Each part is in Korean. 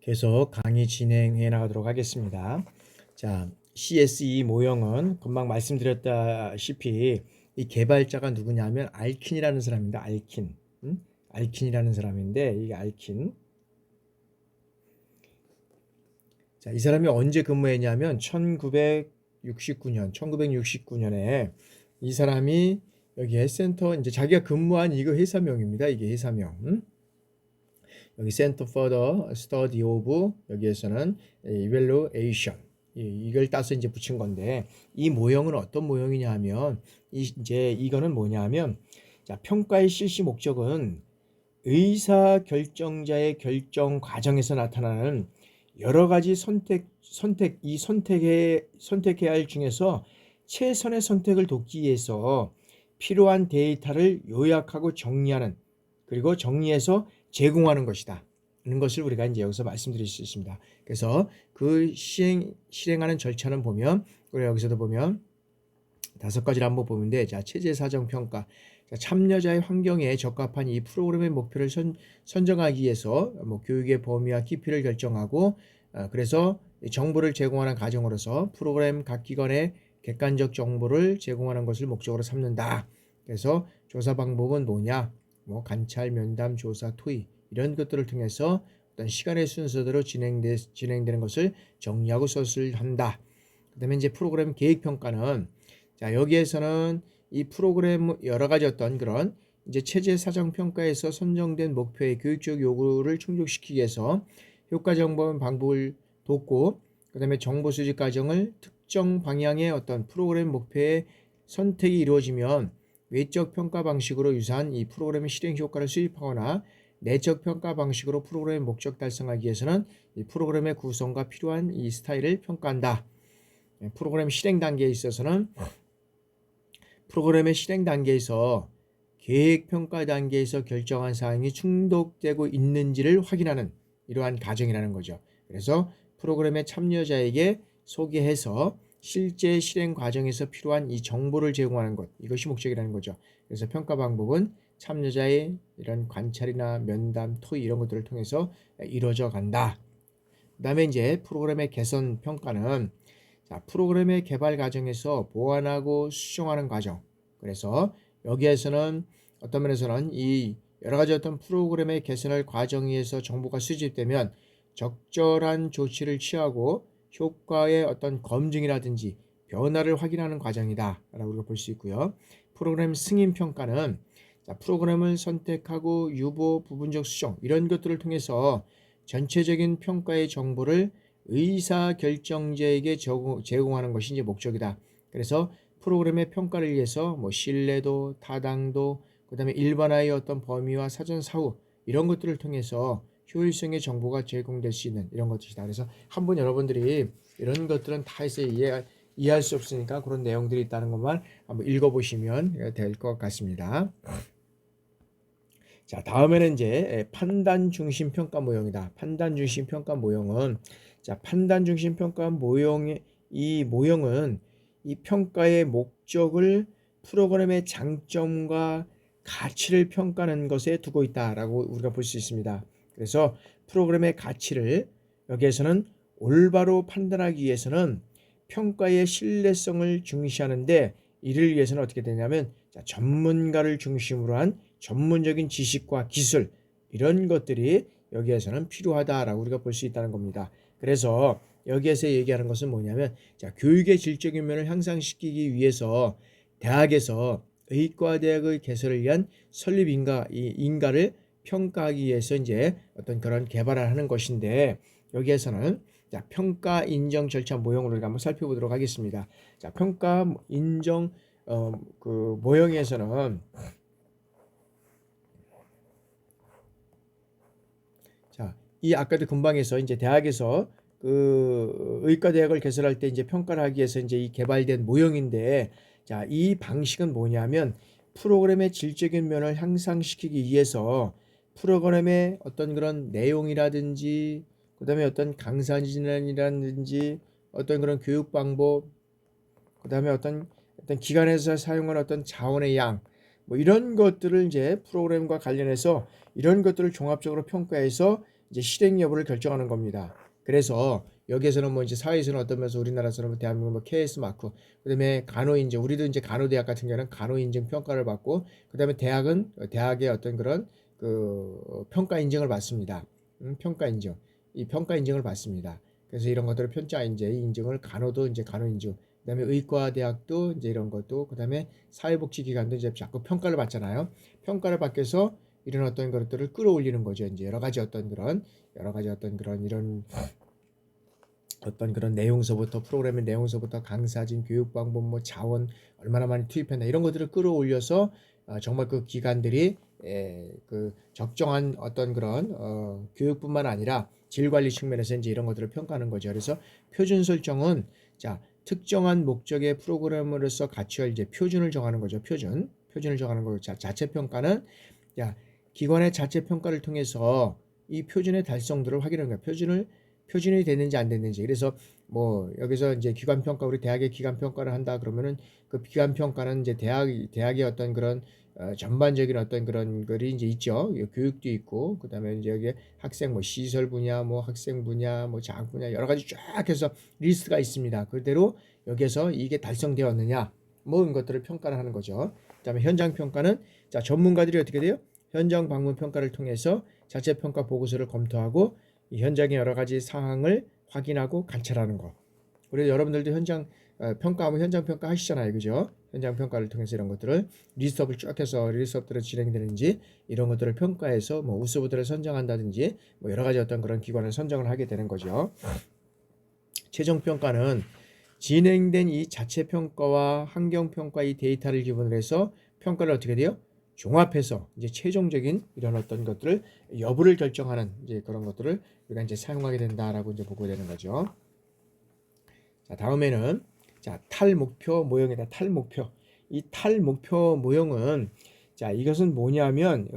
계속 강의 진행해 나가도록 하겠습니다. 자, CSE 모형은 금방 말씀드렸다시피 이 개발자가 누구냐면 알킨이라는 사람입니다. 알킨. 알킨이라는 사람인데 이게 알킨. 자, 이 사람이 언제 근무했냐면 1969년에 이 사람이 여기에 센터 이제 자기가 근무한 이거 회사명입니다. 이게 회사명. 여기 Center for the Study of 여기에서는 Evaluation 이걸 따서 이제 붙인 건데 이 모형은 어떤 모형이냐 하면 이제 이거는 뭐냐면 자, 평가의 실시 목적은 의사 결정자의 결정 과정에서 나타나는 여러 가지 선택해야 할 중에서 최선의 선택을 돕기 위해서 필요한 데이터를 요약하고 정리하는 그리고 정리해서 제공하는 것이다. 이런 것을 우리가 이제 여기서 말씀드릴 수 있습니다. 그래서 그 실행하는 절차는 보면 우리 여기서도 보면 5가지를 한번 보는데 자, 체제 사정 평가. 자, 참여자의 환경에 적합한 이 프로그램의 목표를 선정하기 위해서 뭐 교육의 범위와 깊이를 결정하고 그래서 정보를 제공하는 과정으로서 프로그램 각 기관에 객관적 정보를 제공하는 것을 목적으로 삼는다. 그래서 조사 방법은 뭐냐? 뭐 관찰, 면담, 조사, 토의 이런 것들을 통해서 어떤 시간의 순서대로 진행되는 것을 정리하고 서술한다. 그다음에 이제 프로그램 계획 평가는 자, 여기에서는 이 프로그램 여러 가지 어떤 그런 이제 체제 사정 평가에서 선정된 목표의 교육적 요구를 충족시키기 위해서 효과 정보 방법을 돕고 그다음에 정보 수집 과정을 특정 방향의 어떤 프로그램 목표의 선택이 이루어지면 외적 평가 방식으로 유사한 이 프로그램의 실행 효과를 수립하거나 내적 평가 방식으로 프로그램의 목적 달성하기 위해서는 이 프로그램의 구성과 필요한 이 스타일을 평가한다. 프로그램 실행 단계에 있어서는 프로그램의 실행 단계에서 계획 평가 단계에서 결정한 사항이 충족되고 있는지를 확인하는 이러한 과정이라는 거죠. 그래서 프로그램의 참여자에게 소개해서 실제 실행 과정에서 필요한 이 정보를 제공하는 것, 이것이 목적이라는 거죠. 그래서 평가 방법은 참여자의 이런 관찰이나 면담, 토의 이런 것들을 통해서 이루어져 간다. 그 다음에 이제 프로그램의 개선 평가는 자, 프로그램의 개발 과정에서 보완하고 수정하는 과정. 그래서 여기에서는 어떤 면에서는 이 여러 가지 어떤 프로그램의 개선을 과정에서 정보가 수집되면 적절한 조치를 취하고 효과의 어떤 검증이라든지 변화를 확인하는 과정이다 라고 우리가 볼 수 있고요. 프로그램 승인 평가는 자, 프로그램을 선택하고 유보, 부분적 수정 이런 것들을 통해서 전체적인 평가의 정보를 의사 결정자에게 제공하는 것이 이제 목적이다. 그래서 프로그램의 평가를 위해서 뭐 신뢰도, 타당도, 그다음에 일반화의 어떤 범위와 사전 사후 이런 것들을 통해서 효율성의 정보가 제공될 수 있는 이런 것들이다. 그래서 한번 여러분들이 이런 것들은 다 해서 이해할 수 없으니까 그런 내용들이 있다는 것만 한번 읽어보시면 될 것 같습니다. 자, 다음에는 이제 판단 중심 평가 모형이다. 판단 중심 평가 모형은 자, 판단 중심 평가 모형의 이 모형은 이 평가의 목적을 프로그램의 장점과 가치를 평가하는 것에 두고 있다라고 우리가 볼 수 있습니다. 그래서 프로그램의 가치를 여기에서는 올바로 판단하기 위해서는 평가의 신뢰성을 중시하는데 이를 위해서는 어떻게 되냐면 자, 전문가를 중심으로 한 전문적인 지식과 기술 이런 것들이 여기에서는 필요하다라고 우리가 볼 수 있다는 겁니다. 그래서 여기에서 얘기하는 것은 뭐냐면 자, 교육의 질적인 면을 향상시키기 위해서 대학에서 의과대학의 개설을 위한 설립 인가를 평가하기 위해서 이제 어떤 그런 개발을 하는 것인데 여기에서는 자, 평가 인정 절차 모형으로 한번 살펴보도록 하겠습니다. 자, 평가 인정 그 모형에서는 자, 이 아까도 금방에서 이제 대학에서 그 의과대학을 개설할 때 이제 평가를 하기 위해서 이제 이 개발된 모형인데 자, 이 방식은 뭐냐면 프로그램의 질적인 면을 향상시키기 위해서 프로그램의 어떤 그런 내용이라든지 그다음에 어떤 강사진이라든지 어떤 그런 교육 방법 그다음에 어떤 기관에서 사용하는 어떤 자원의 양 뭐 이런 것들을 이제 프로그램과 관련해서 이런 것들을 종합적으로 평가해서 이제 실행 여부를 결정하는 겁니다. 그래서 여기에서는 뭐 이제 사회에서는 어떤 면에서 우리나라에서는 뭐 대한민국 뭐 KS 마크, 그다음에 간호 인증, 우리도 이제 간호대학 같은 경우는 간호 인증 평가를 받고, 그다음에 대학은 대학의 어떤 그런 그 평가 인증을 받습니다. 평가 인증, 이 평가 인증을 받습니다. 그래서 이런 것들을 편자 이제 인증을 간호도 이제 간호 인증, 그다음에 의과대학도 이제 이런 것도, 그다음에 사회복지기관도 이제 자꾸 평가를 받잖아요. 평가를 받기 위해서 이런 어떤 것들을 끌어올리는 거죠. 이제 여러 가지 어떤 그런 이런 어떤 그런 내용서부터, 프로그램의 내용서부터 강사진, 교육 방법, 뭐 자원 얼마나 많이 투입했나 이런 것들을 끌어올려서 정말 그 기관들이 그 적정한 어떤 그런 교육뿐만 아니라 질 관리 측면에서 이제 이런 것들을 평가하는 거죠. 그래서 표준 설정은 자 특정한 목적의 프로그램으로서 갖춰야 할 이제 표준을 정하는 거죠. 표준을 정하는 거고, 자체 평가는 자 기관의 자체 평가를 통해서 이 표준의 달성도를 확인하는 거예요. 표준이 됐는지 안 됐는지. 그래서 뭐 여기서 이제 기관 평가, 우리 대학의 기관 평가를 한다 그러면은 그 기관 평가는 이제 대학의 어떤 그런 전반적인 어떤 그런 글이 이제 있죠. 교육도 있고, 그다음에 이제 여기 학생 뭐 시설 분야, 뭐 학생 분야, 뭐 장학 분야 여러 가지 쫙 해서 리스트가 있습니다. 그대로 여기에서 이게 달성되었느냐 뭐 이런 것들을 평가를 하는 거죠. 그다음에 현장 평가는 자 전문가들이 어떻게 돼요? 현장 방문 평가를 통해서 자체 평가 보고서를 검토하고 현장의 여러 가지 상황을 확인하고 관찰하는 거. 그래서 여러분들도 현장 평가하면 현장 평가 하시잖아요, 그죠? 현장 평가를 통해서 이런 것들을 리스트업을 쭉 해서 리스트업들을 진행되는지 이런 것들을 평가해서 뭐 우수부들을 선정한다든지 뭐 여러 가지 어떤 그런 기관을 선정을 하게 되는 거죠. 최종 평가는 진행된 이 자체 평가와 환경 평가 이 데이터를 기본으로 해서 평가를 어떻게 돼요? 종합해서 이제 최종적인 이런 어떤 것들을 여부를 결정하는 이제 그런 것들을 우리가 이제 사용하게 된다라고 이제 보고 되는 거죠. 자, 다음에는 자, 탈목표 모형이다. 탈목표. 이 탈목표 모형은 자, 이것은 뭐냐면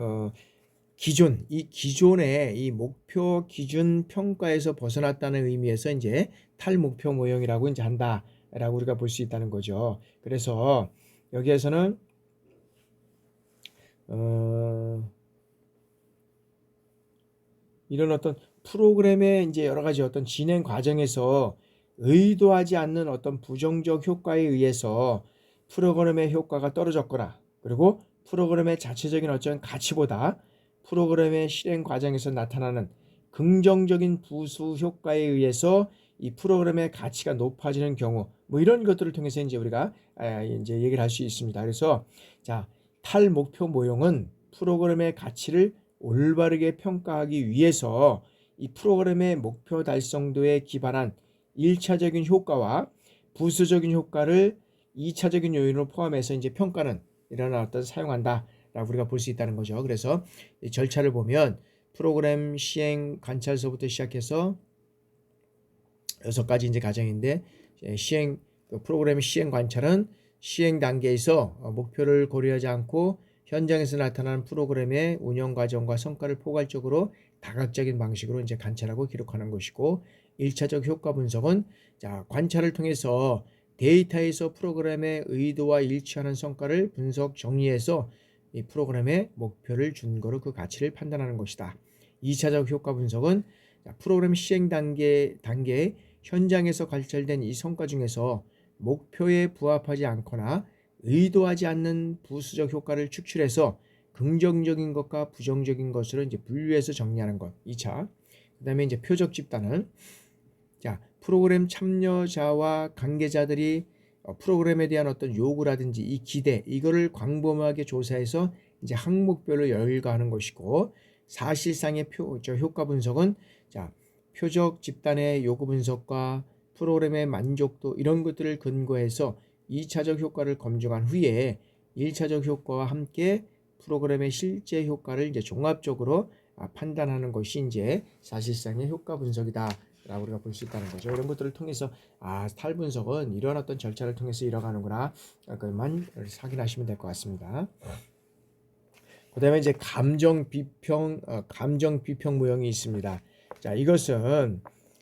이 기존의 이 목표 기준 평가에서 벗어났다는 의미에서 이제 탈목표 모형이라고 이제 한다라고 우리가 볼 수 있다는 거죠. 그래서 여기에서는 이런 어떤 프로그램의 이제 여러 가지 어떤 진행 과정에서 의도하지 않는 어떤 부정적 효과에 의해서 프로그램의 효과가 떨어졌거나, 그리고 프로그램의 자체적인 어떤 가치보다 프로그램의 실행 과정에서 나타나는 긍정적인 부수 효과에 의해서 이 프로그램의 가치가 높아지는 경우, 뭐 이런 것들을 통해서 이제 우리가 이제 얘기를 할 수 있습니다. 그래서 자, 탈목표 모형은 프로그램의 가치를 올바르게 평가하기 위해서 이 프로그램의 목표 달성도에 기반한 1차적인 효과와 부수적인 효과를 2차적인 요인으로 포함해서 이제 평가는 이런 어떤 사용한다라고 우리가 볼 수 있다는 거죠. 그래서 이 절차를 보면 프로그램 시행 관찰서부터 시작해서 6가지 이제 과정인데, 프로그램 시행 관찰은 시행 단계에서 목표를 고려하지 않고 현장에서 나타나는 프로그램의 운영 과정과 성과를 포괄적으로 다각적인 방식으로 이제 관찰하고 기록하는 것이고, 1차적 효과 분석은 자, 관찰을 통해서 데이터에서 프로그램의 의도와 일치하는 성과를 분석 정리해서 이 프로그램의 목표를 준거로 그 가치를 판단하는 것이다. 2차적 효과 분석은 프로그램 시행 단계의 현장에서 관찰된 이 성과 중에서 목표에 부합하지 않거나 의도하지 않는 부수적 효과를 추출해서 긍정적인 것과 부정적인 것으로 이제 분류해서 정리하는 것. 2차. 그다음에 이제 표적 집단은 자, 프로그램 참여자와 관계자들이 프로그램에 대한 어떤 요구라든지 이 기대 이거를 광범위하게 조사해서 이제 항목별로 열거하는 것이고, 사실상의 효과 분석은 자, 표적 집단의 요구 분석과 프로그램의 만족도 이런 것들을 근거해서 2차적 효과를 검증한 후에 1차적 효과와 함께 프로그램의 실제 효과를 이제 종합적으로 판단하는 것이 이제 사실상의 효과 분석이다 라고 우리가 볼 수 있다는 거죠. 이런 것들을 통해서 탈분석은 이런 어떤 절차를 통해서 이뤄가는구나, 그것만 확인하시면 될 것 같습니다. 그 다음에 이제 감정 비평 모형이 있습니다. 자, 이것은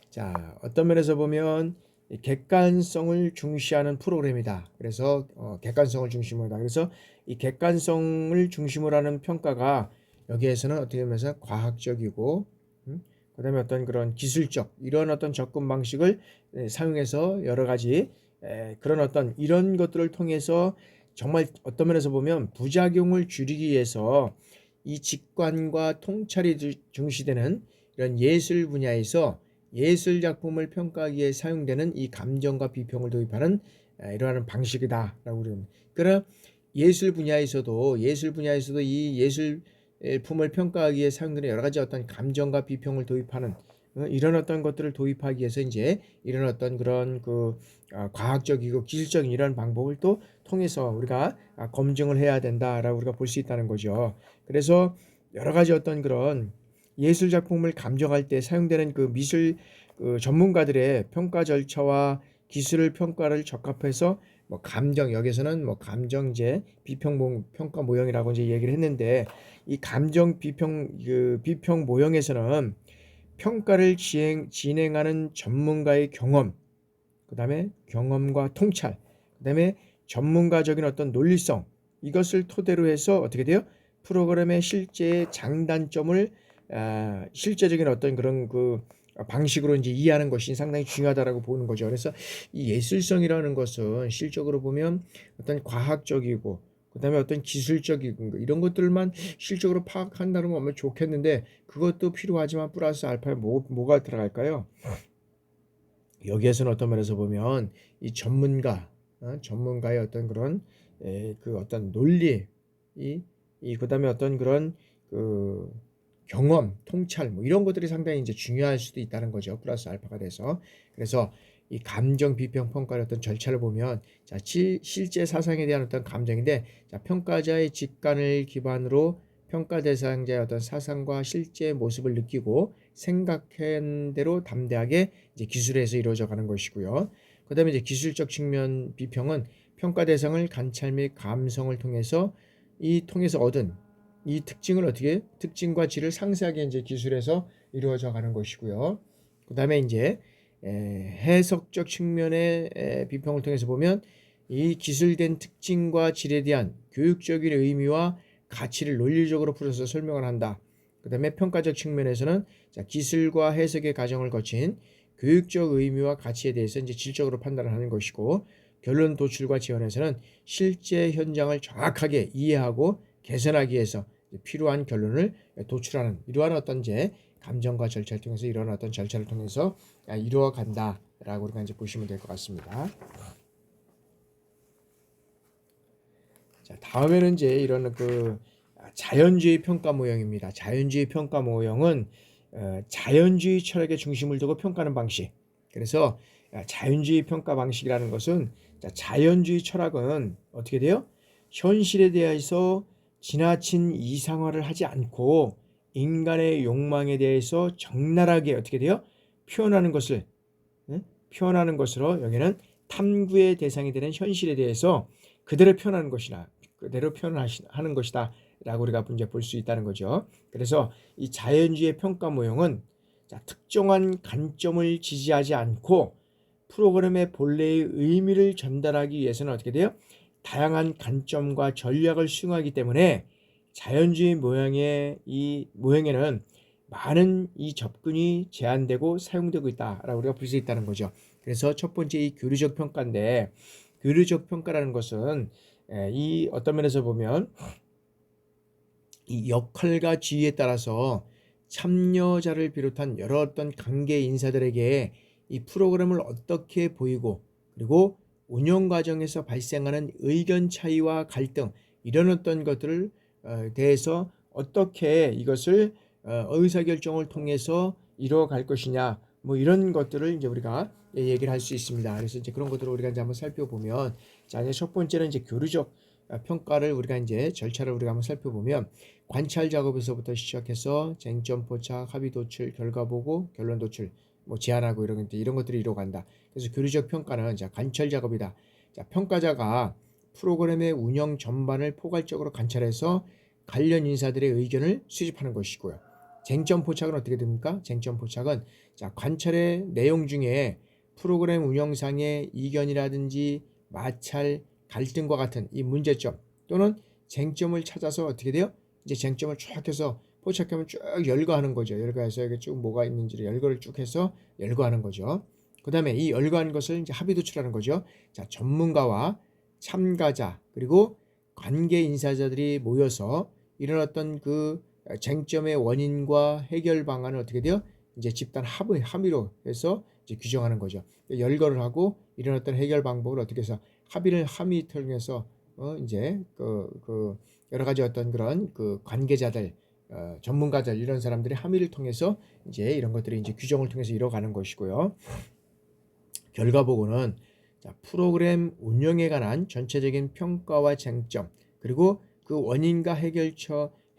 자, 어떤 면에서 보면 객관성을 중시하는 프로그램이다. 그래서 객관성을 중심으로 하다. 그래서 이 객관성을 중심으로 하는 평가가 여기에서는 어떻게 보면 과학적이고 그다음에 어떤 그런 기술적 이런 어떤 접근 방식을 사용해서 여러 가지 그런 어떤 이런 것들을 통해서 정말 어떤 면에서 보면 부작용을 줄이기 위해서 이 직관과 통찰이 중시되는 이런 예술 분야에서 예술 작품을 평가하기 위해 사용되는 이 감정과 비평을 도입하는 이러한 방식이다라고 그럽니다. 그러나 예술 분야에서도 이 예술품을 평가하기 위해 사용되는 여러 가지 어떤 감정과 비평을 도입하는 이런 어떤 것들을 도입하기 위해서 이제 이런 어떤 그런 과학적이고 기술적인 이런 방법을 또 통해서 우리가 검증을 해야 된다라고 우리가 볼 수 있다는 거죠. 그래서 여러 가지 어떤 그런 예술 작품을 감정할 때 사용되는 그 미술 전문가들의 평가 절차와 기술을 평가를 적합해서 뭐 감정 여기서는 뭐 감정제 비평 평가 모형이라고 이제 얘기를 했는데 이 감정 비평 모형에서는 평가를 진행하는 전문가의 경험, 그다음에 경험과 통찰, 그다음에 전문가적인 어떤 논리성 이것을 토대로 해서 어떻게 돼요? 프로그램의 실제의 장단점을 실제적인 어떤 그런 방식으로 이제 이해하는 것이 상당히 중요하다라고 보는 거죠. 그래서 이 예술성이라는 것은 실적으로 보면 어떤 과학적이고 그다음에 어떤 기술적인 거 이런 것들만 실적으로 파악한다는 거면 좋겠는데 그것도 필요하지만 플러스 알파에 뭐가 들어갈까요? 여기에서는 어떤 면에서 보면 이 전문가의 어떤 그런 그 어떤 논리 이 그다음에 어떤 그런 그 경험, 통찰 뭐 이런 것들이 상당히 이제 중요할 수도 있다는 거죠. 플러스 알파가 돼서. 그래서 이 감정 비평 평가의 어떤 절차를 보면 자, 실제 사상에 대한 어떤 감정인데 자, 평가자의 직관을 기반으로 평가 대상자의 어떤 사상과 실제 모습을 느끼고 생각한 대로 담대하게 이제 기술에서 이루어져 가는 것이고요. 그다음에 이제 기술적 측면 비평은 평가 대상을 관찰 및 감성을 통해서 얻은 이 특징과 질을 상세하게 이제 기술에서 이루어져 가는 것이고요. 그다음에 이제 해석적 측면의 비평을 통해서 보면 이 기술된 특징과 질에 대한 교육적인 의미와 가치를 논리적으로 풀어서 설명을 한다. 그다음에 평가적 측면에서는 기술과 해석의 과정을 거친 교육적 의미와 가치에 대해서 이제 질적으로 판단을 하는 것이고 결론 도출과 지원에서는 실제 현장을 정확하게 이해하고 개선하기 위해서 필요한 결론을 도출하는 이러한 어떤 이제 감정과 절차를 통해서 이러한 어떤 절차를 통해서 이루어 간다라고 우리가 이제 보시면 될 것 같습니다. 자, 다음에는 이제 이런 자연주의 평가 모형입니다. 자연주의 평가 모형은 자연주의 철학의 중심을 두고 평가하는 방식. 그래서 자연주의 평가 방식이라는 것은 자연주의 철학은 어떻게 돼요? 현실에 대해서 지나친 이상화를 하지 않고 인간의 욕망에 대해서 적나라하게 어떻게 돼요? 표현하는 것으로 여기는 탐구의 대상이 되는 현실에 대해서 그대로 표현하는 것이다 라고 우리가 이제 볼 수 있다는 거죠. 그래서 이 자연주의 평가 모형은 특정한 관점을 지지하지 않고 프로그램의 본래의 의미를 전달하기 위해서는 어떻게 돼요? 다양한 관점과 전략을 수용하기 때문에 자연주의 모형에는 많은 이 접근이 제한되고 사용되고 있다라고 우리가 볼 수 있다는 거죠. 그래서 첫 번째 이 교류적 평가인데 교류적 평가라는 것은 이 어떤 면에서 보면 이 역할과 지위에 따라서 참여자를 비롯한 여러 어떤 관계 인사들에게 이 프로그램을 어떻게 보이고 그리고 운영 과정에서 발생하는 의견 차이와 갈등 이런 어떤 것들을 대해서 어떻게 이것을 의사결정을 통해서 이루어갈 것이냐 뭐 이런 것들을 이제 우리가 얘기를 할 수 있습니다. 그래서 이제 그런 것들을 우리가 이제 한번 살펴보면 자 이제 첫 번째는 이제 교류적 평가를 우리가 이제 절차를 우리가 한번 살펴보면 관찰 작업에서부터 시작해서 쟁점 포착, 합의 도출, 결과 보고, 결론 도출, 뭐 제안하고 이런 것들이 이루어간다. 그래서 교류적 평가는 자 관찰 작업이다. 자 평가자가 프로그램의 운영 전반을 포괄적으로 관찰해서 관련 인사들의 의견을 수집하는 것이고요. 쟁점 포착은 어떻게 됩니까? 쟁점 포착은 자 관찰의 내용 중에 프로그램 운영상의 이견이라든지 마찰, 갈등과 같은 이 문제점 또는 쟁점을 찾아서 어떻게 돼요? 이제 쟁점을 쭉 해서 포착하면 쭉 열거하는 거죠. 열거해서 이게 쭉 뭐가 있는지를 열거를 쭉 해서 열거하는 거죠. 그 다음에 이 열거한 것을 이제 합의 도출하는 거죠. 자, 전문가와 참가자 그리고 관계 인사자들이 모여서 이런 어떤 그 쟁점의 원인과 해결 방안을 어떻게 돼요? 이제 집단 합의로 해서 이제 규정하는 거죠. 열거를 하고 이런 어떤 해결 방법을 어떻게 해서 합의 통해서 이제 그 여러 가지 어떤 그런 그 관계자들 전문가들 이런 사람들이 합의를 통해서 이제 이런 것들이 이제 규정을 통해서 이뤄가는 것이고요. 결과 보고는 자, 프로그램 운영에 관한 전체적인 평가와 쟁점 그리고 그 원인과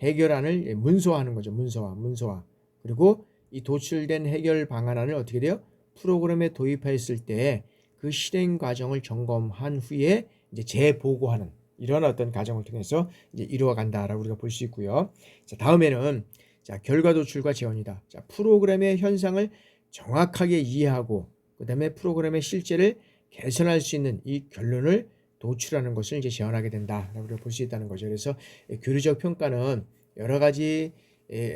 해결안을 문서화하는 거죠. 문서화. 그리고 이 도출된 해결 방안을 어떻게 돼요? 프로그램에 도입했을 때 그 실행 과정을 점검한 후에 이제 재보고하는 이런 어떤 과정을 통해서 이제 이루어간다라고 우리가 볼 수 있고요. 자, 다음에는 자, 결과 도출과 재원이다. 자, 프로그램의 현상을 정확하게 이해하고 그다음에 프로그램의 실제를 개선할 수 있는 이 결론을 도출하는 것을 이제 제안하게 된다라고 우리가 볼 수 있다는 거죠. 그래서 교류적 평가는 여러 가지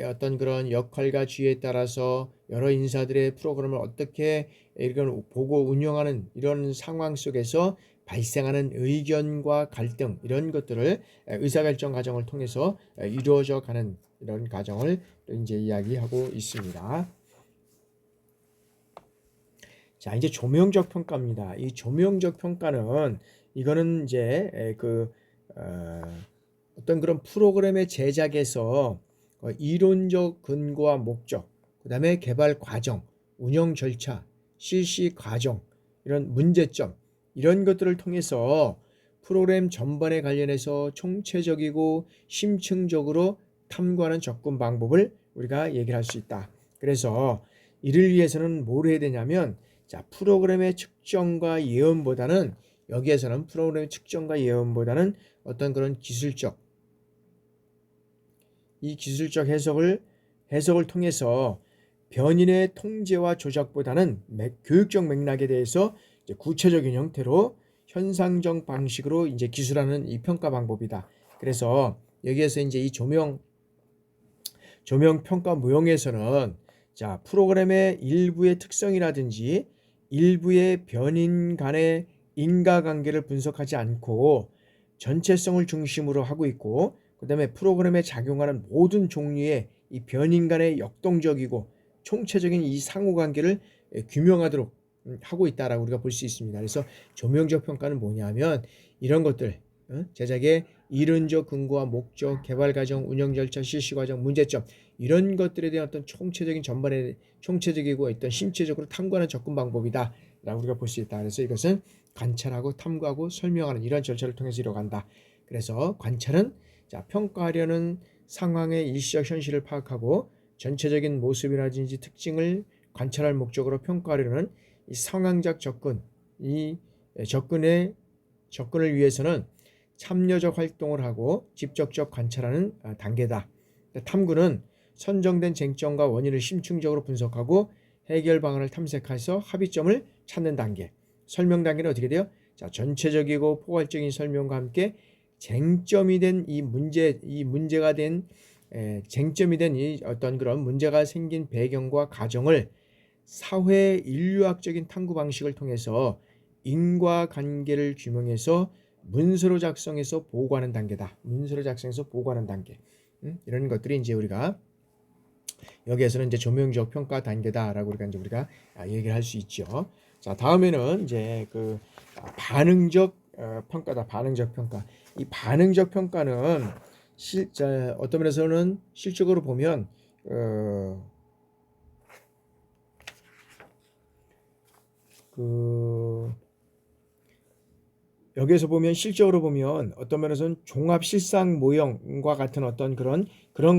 어떤 그런 역할과 지위에 따라서 여러 인사들의 프로그램을 어떻게 이런 보고 운영하는 이런 상황 속에서 발생하는 의견과 갈등 이런 것들을 의사결정 과정을 통해서 이루어져 가는 이런 과정을 이제 이야기하고 있습니다. 자, 이제 조명적 평가입니다. 이 조명적 평가는 이거는 이제 어떤 그런 프로그램의 제작에서 이론적 근거와 목적, 그 다음에 개발 과정, 운영 절차, 실시 과정, 이런 문제점 이런 것들을 통해서 프로그램 전반에 관련해서 총체적이고 심층적으로 탐구하는 접근 방법을 우리가 얘기를 할 수 있다. 그래서 이를 위해서는 뭘 해야 되냐면 자, 프로그램의 측정과 예언보다는 여기에서는 프로그램의 측정과 예언보다는 어떤 그런 기술적 해석을 통해서 변인의 통제와 조작보다는 교육적 맥락에 대해서 이제 구체적인 형태로 현상적 방식으로 이제 기술하는 이 평가 방법이다. 그래서 여기에서 이제 이 조명 평가 무용에서는 자, 프로그램의 일부의 특성이라든지 일부의 변인 간의 인과관계를 분석하지 않고 전체성을 중심으로 하고 있고 그 다음에 프로그램에 작용하는 모든 종류의 이 변인 간의 역동적이고 총체적인 이 상호관계를 규명하도록 하고 있다라고 우리가 볼 수 있습니다. 그래서 조명적 평가는 뭐냐면 이런 것들 제작의 이론적 근거와 목적, 개발 과정, 운영 절차, 실시 과정, 문제점 이런 것들에 대한 어떤 총체적이고 어떤 신체적으로 탐구하는 접근 방법이다 라고 우리가 볼 수 있다. 그래서 이것은 관찰하고 탐구하고 설명하는 이런 절차를 통해서 이뤄간다. 그래서 관찰은 자, 평가하려는 상황의 일시적 현실을 파악하고 전체적인 모습이라든지 특징을 관찰할 목적으로 평가하려는 이 상황적 접근, 이 접근을 위해서는 참여적 활동을 하고 직접적 관찰하는 단계다. 탐구는 선정된 쟁점과 원인을 심층적으로 분석하고 해결 방안을 탐색해서 합의점을 찾는 단계. 설명 단계는 어떻게 돼요? 자, 전체적이고 포괄적인 설명과 함께 쟁점이 된 문제가 된 쟁점이 된 이 어떤 그런 문제가 생긴 배경과 과정을 사회 인류학적인 탐구 방식을 통해서 인과관계를 규명해서 문서로 작성해서 보고하는 단계다. 이런 것들이 이제 우리가 여기에서는 이제 조명적 평가 단계다라고 우리가 얘기를 할 수 있죠. 자, 다음에는 이제 반응적 평가다. 반응적 평가. 이 반응적 평가는 어떤 면에서는 실적으로 보면 여기에서 보면 실적으로 보면 어떤 면에서는 종합 실상 모형과 같은 어떤 그런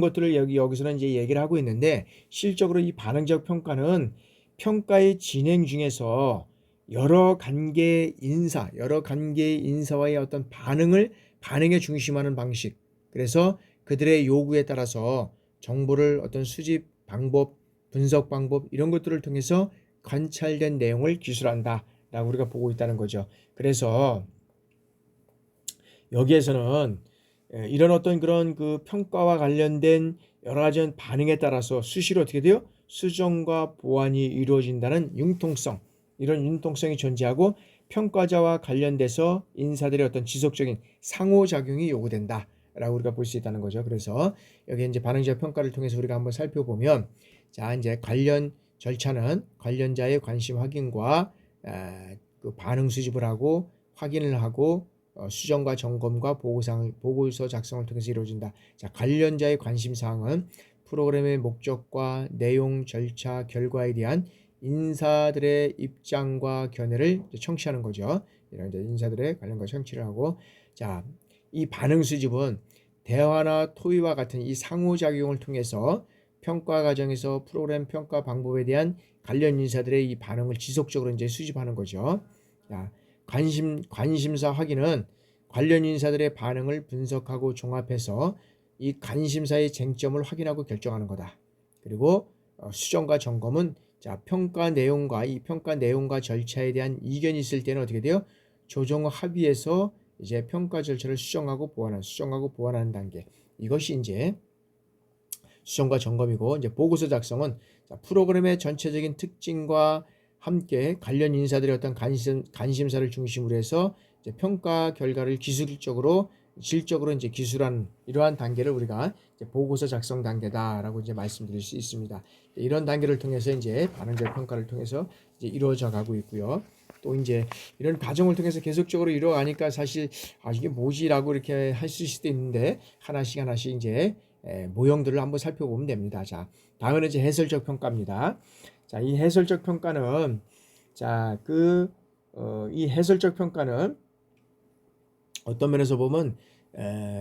것들을 여기서는 이제 얘기를 하고 있는데 실적으로 이 반응적 평가는 평가의 진행 중에서 여러 관계의 인사와의 어떤 반응에 중심하는 방식. 그래서 그들의 요구에 따라서 정보를 어떤 수집 방법, 분석 방법 이런 것들을 통해서 관찰된 내용을 기술한다라고 우리가 보고 있다는 거죠. 그래서 여기에서는 이런 어떤 그런 평가와 관련된 여러 가지 반응에 따라서 수시로 어떻게 돼요? 수정과 보완이 이루어진다는 융통성, 이런 융통성이 존재하고 평가자와 관련돼서 인사들의 어떤 지속적인 상호작용이 요구된다 라고 우리가 볼 수 있다는 거죠. 그래서 여기 이제 반응자 평가를 통해서 우리가 한번 살펴보면, 자, 이제 관련 절차는 관련자의 관심 확인과 그 반응 수집을 하고 확인을 하고 수정과 점검과 보고서 작성을 통해서 이루어진다. 자, 관련자의 관심 사항은 프로그램의 목적과 내용, 절차, 결과에 대한 인사들의 입장과 견해를 청취하는 거죠. 이런 이제 인사들의 관련과 청취를 하고, 자, 이 반응 수집은 대화나 토의와 같은 이 상호작용을 통해서 평가 과정에서 프로그램 평가 방법에 대한 관련 인사들의 이 반응을 지속적으로 이제 수집하는 거죠. 자, 관심사 확인은 관련 인사들의 반응을 분석하고 종합해서 이 관심사의 쟁점을 확인하고 결정하는 거다. 그리고 수정과 점검은, 자, 평가 내용과 절차에 대한 이견이 있을 때는 어떻게 돼요? 조정 합의해서 이제 평가 절차를 수정하고 보완하는 단계. 이것이 이제 수정과 점검이고, 이제 보고서 작성은, 자, 프로그램의 전체적인 특징과 함께 관련 인사들의 어떤 관심사를 중심으로 해서 이제 평가 결과를 질적으로 이제 기술하는 이러한 단계를 우리가 이제 보고서 작성 단계다라고 이제 말씀드릴 수 있습니다. 이런 단계를 통해서 이제 반응적 평가를 통해서 이제 이루어져 가고 있고요. 또 이제 이런 과정을 통해서 계속적으로 이루어가니까 사실 이게 뭐지라고 이렇게 할 수도 있는데, 하나씩 이제 모형들을 한번 살펴보면 됩니다. 자, 다음은 이제 해설적 평가입니다. 자, 이 해설적 평가는, 자, 이 해설적 평가는 어떤 면에서 보면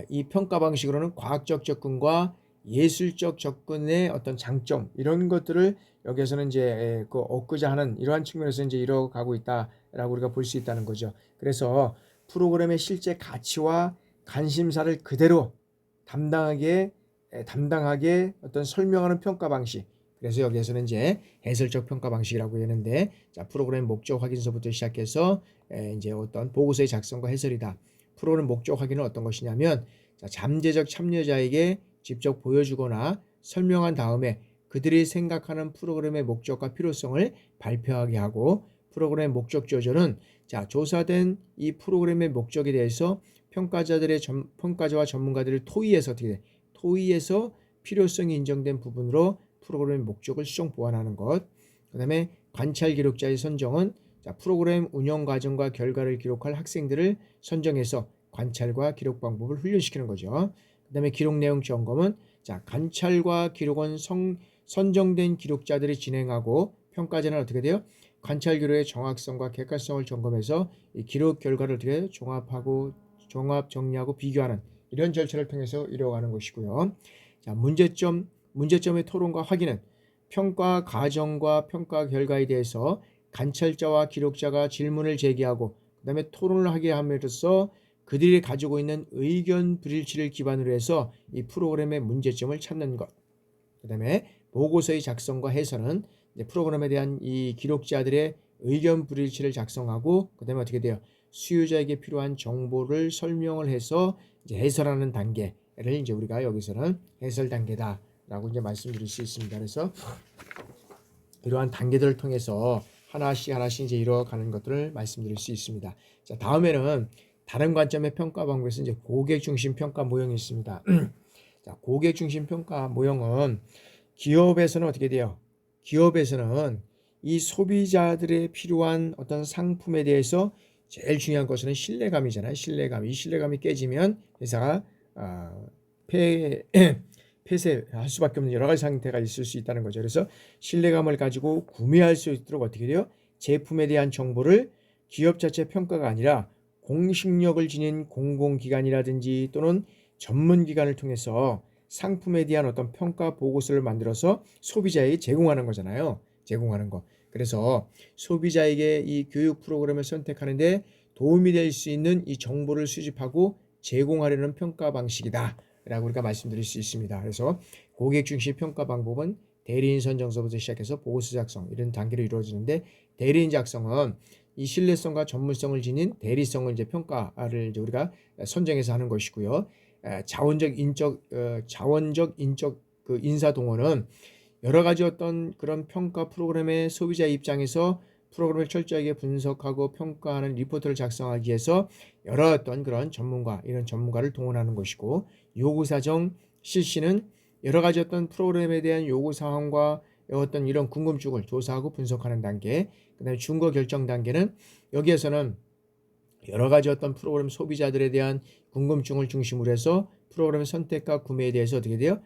이 평가 방식으로는 과학적 접근과 예술적 접근의 어떤 장점, 이런 것들을 여기에서는 이제 얻고자 하는 이러한 측면에서 이제 이뤄가고 있다라고 우리가 볼 수 있다는 거죠. 그래서 프로그램의 실제 가치와 관심사를 그대로 담당하게 어떤 설명하는 평가 방식. 그래서 여기에서는 이제 해설적 평가 방식이라고 하는데, 자, 프로그램 목적 확인서부터 시작해서 이제 어떤 보고서의 작성과 해설이다. 프로그램 목적 확인은 어떤 것이냐면, 자, 잠재적 참여자에게 직접 보여주거나 설명한 다음에 그들이 생각하는 프로그램의 목적과 필요성을 발표하게 하고, 프로그램 목적 조절은, 자, 조사된 이 프로그램의 목적에 대해서 평가자와 전문가들을 토의해서 필요성이 인정된 부분으로 프로그램의 목적을 수정 보완하는 것. 그 다음에 관찰 기록자의 선정은, 자, 프로그램 운영 과정과 결과를 기록할 학생들을 선정해서 관찰과 기록 방법을 훈련시키는 거죠. 그 다음에 기록 내용 점검은, 자, 관찰과 기록은 선정된 기록자들이 진행하고, 평가자는 어떻게 돼요? 관찰 기록의 정확성과 객관성을 점검해서 이 기록 결과를 어떻게 정리하고 비교하는 이런 절차를 통해서 이루어가는 것이고요. 자, 문제점의 토론과 확인은 평가 과정과 평가 결과에 대해서 관찰자와 기록자가 질문을 제기하고, 그 다음에 토론을 하게 함으로써 그들이 가지고 있는 의견 불일치를 기반으로 해서 이 프로그램의 문제점을 찾는 것. 그 다음에 보고서의 작성과 해설은 이제 프로그램에 대한 이 기록자들의 의견 불일치를 작성하고, 그 다음에 어떻게 돼요? 수요자에게 필요한 정보를 설명을 해서 이제 해설하는 단계를 이제 우리가 여기서는 해설 단계다라고 이제 말씀드릴 수 있습니다. 그래서 이러한 단계들을 통해서 하나씩 이제 이루어가는 것들을 말씀드릴 수 있습니다. 자, 다음에는 다른 관점의 평가 방법에서 이제 고객 중심 평가 모형이 있습니다. 자, 고객 중심 평가 모형은 기업에서는 어떻게 돼요? 기업에서는 이 소비자들의 필요한 어떤 상품에 대해서 제일 중요한 것은 신뢰감이잖아요. 이 신뢰감이 깨지면 회사가 폐쇄할 수밖에 없는 여러 가지 상태가 있을 수 있다는 거죠. 그래서 신뢰감을 가지고 구매할 수 있도록 어떻게 돼요? 제품에 대한 정보를 기업 자체 평가가 아니라 공식력을 지닌 공공기관이라든지 또는 전문기관을 통해서 상품에 대한 어떤 평가 보고서를 만들어서 소비자에게 제공하는 거잖아요. 제공하는 거. 그래서 소비자에게 이 교육 프로그램을 선택하는데 도움이 될 수 있는 이 정보를 수집하고 제공하려는 평가 방식이다 라고 우리가 말씀드릴 수 있습니다. 그래서 고객 중심 평가 방법은 대리인 선정서부터 시작해서 보고서 작성 이런 단계로 이루어지는데, 대리인 작성은 이 신뢰성과 전문성을 지닌 대리성을 이제 평가를 이제 우리가 선정해서 하는 것이고요. 자원적 인적 그 인사 동원은 여러 가지 어떤 그런 평가 프로그램의 소비자 입장에서 프로그램을 철저하게 분석하고 평가하는 리포트를 작성하기 위해서 여러 어떤 그런 전문가, 이런 전문가를 동원하는 것이고, 요구사정 실시는 여러 가지 어떤 프로그램에 대한 요구사항과 어떤 이런 궁금증을 조사하고 분석하는 단계, 그 다음에 준거 결정 단계는 여기에서는 여러 가지 어떤 프로그램 소비자들에 대한 궁금증을 중심으로 해서 프로그램 선택과 구매에 대해서 어떻게 돼요?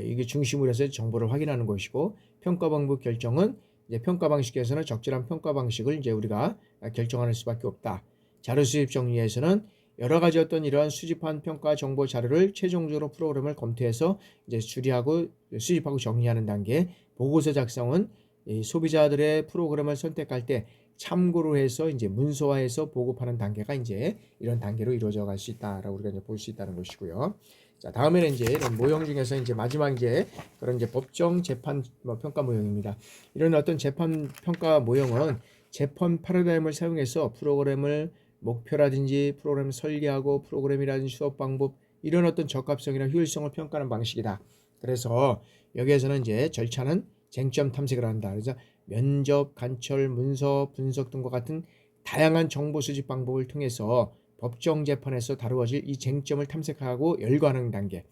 이게 중심으로 해서 정보를 확인하는 것이고, 평가 방법 결정은 이제 평가 방식에서는 적절한 평가 방식을 이제 우리가 결정하는 수밖에 없다. 자료 수집 정리에서는 여러 가지 어떤 이러한 수집한 평가 정보 자료를 최종적으로 프로그램을 검토해서 이제 수리하고 수집하고 정리하는 단계. 보고서 작성은 이 소비자들의 프로그램을 선택할 때 참고로 해서 이제 문서화해서 보급하는 단계가 이제 이런 단계로 이루어져 갈 수 있다라고 우리가 이제 볼 수 있다는 것이고요. 자, 다음에는 이제 이런 모형 중에서 이제 마지막 이제 그런 이제 법정 재판 평가 모형입니다. 이런 어떤 재판 평가 모형은 재판 패러다임을 사용해서 프로그램을 목표라든지 프로그램 설계하고 프로그램이라든지 수업 방법, 이런 어떤 적합성이나 효율성을 평가하는 방식이다. 그래서 여기에서는 이제 절차는 쟁점 탐색을 한다. 그래서 면접, 간철, 문서, 분석 등과 같은 다양한 정보 수집 방법을 통해서 법정 재판에서 다루어질 이 쟁점을 탐색하고 열거하는 단계.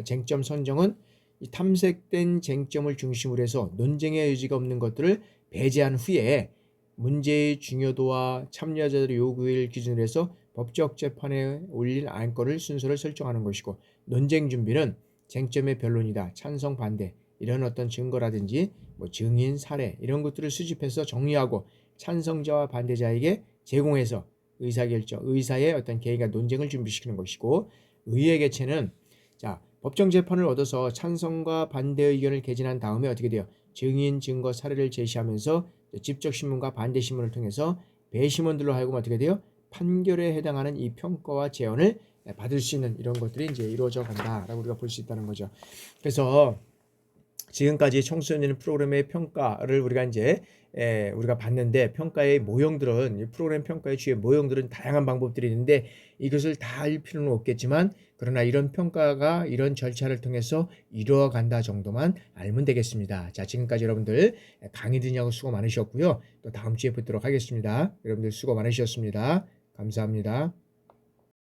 쟁점 선정은 이 탐색된 쟁점을 중심으로 해서 논쟁의 여지가 없는 것들을 배제한 후에 문제의 중요도와 참여자들의 요구를 기준으로 해서 법적 재판에 올릴 안건을 순서를 설정하는 것이고, 논쟁 준비는 쟁점의 변론이다, 찬성, 반대, 이런 어떤 증거라든지 증인, 사례, 이런 것들을 수집해서 정리하고 찬성자와 반대자에게 제공해서 의사결정, 의사의 어떤 개의가 논쟁을 준비시키는 것이고, 의회 개최는 자, 법정 재판을 얻어서 찬성과 반대 의견을 개진한 다음에 어떻게 돼요? 증인, 증거, 사례를 제시하면서 직접 신문과 반대 신문을 통해서 배심원들로 하여금 어떻게 돼요? 판결에 해당하는 이 평가와 제언을 받을 수 있는 이런 것들이 이제 이루어져 간다라고 우리가 볼 수 있다는 거죠. 그래서 지금까지 청소년 프로그램의 평가를 우리가 이제 우리가 봤는데, 평가의 모형들은, 이 프로그램 평가의 주요 모형들은 다양한 방법들이 있는데 이것을 다 알 필요는 없겠지만, 그러나 이런 평가가 이런 절차를 통해서 이루어 간다 정도만 알면 되겠습니다. 자, 지금까지 여러분들 강의 듣느라고 수고 많으셨고요. 또 다음 주에 뵙도록 하겠습니다. 여러분들 수고 많으셨습니다. 감사합니다.